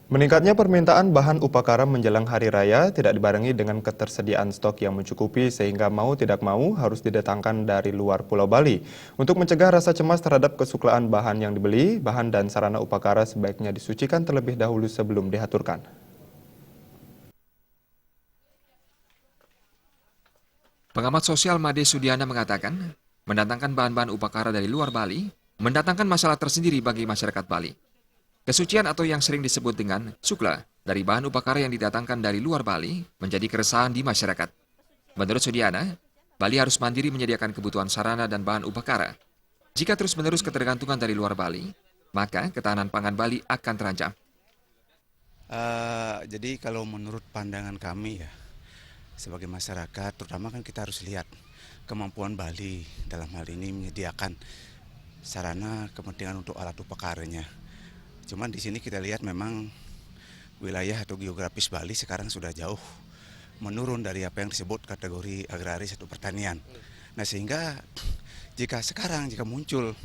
Meningkatnya permintaan bahan upacara menjelang hari raya tidak dibarengi dengan ketersediaan stok yang mencukupi sehingga mau tidak mau harus didatangkan dari luar Pulau Bali. Untuk mencegah rasa cemas terhadap kesukaan bahan yang dibeli, bahan dan sarana upacara sebaiknya disucikan terlebih dahulu sebelum diaturkan. Pengamat sosial Made Sudiana mengatakan, mendatangkan bahan-bahan upacara dari luar Bali mendatangkan masalah tersendiri bagi masyarakat Bali. Kesucian atau yang sering disebut dengan sukla dari bahan upacara yang didatangkan dari luar Bali menjadi keresahan di masyarakat. Menurut Sudiana, Bali harus mandiri menyediakan kebutuhan sarana dan bahan upacara. Jika terus-menerus ketergantungan dari luar Bali, maka ketahanan pangan Bali akan terancam. Jadi kalau menurut pandangan kami ya, sebagai masyarakat, terutama kan kita harus lihat kemampuan Bali dalam hal ini menyediakan sarana kepentingan untuk alat upakaranya. Cuman di sini kita lihat memang wilayah atau geografis Bali sekarang sudah jauh menurun dari apa yang disebut kategori agraris atau pertanian. Nah sehingga jika muncul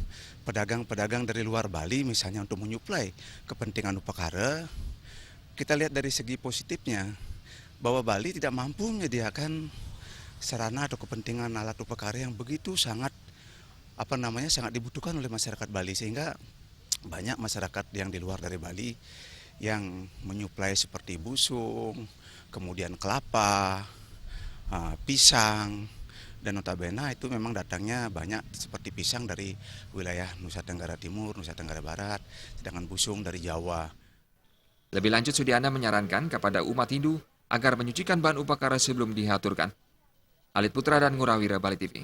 pedagang-pedagang dari luar Bali misalnya untuk menyuplai kepentingan upakara, kita lihat dari segi positifnya bahwa Bali tidak mampu menyediakan sarana atau kepentingan alat upacara yang begitu sangat sangat dibutuhkan oleh masyarakat Bali, sehingga banyak masyarakat yang di luar dari Bali yang menyuplai seperti busung, kemudian kelapa, pisang, dan notabene itu memang datangnya banyak seperti pisang dari wilayah Nusa Tenggara Timur, Nusa Tenggara Barat, sedangkan busung dari Jawa. Lebih lanjut, Sudiana menyarankan kepada umat Hindu agar menyucikan bahan upacara sebelum diaturkan. Alit Putra dan Ngurawira, Bali TV.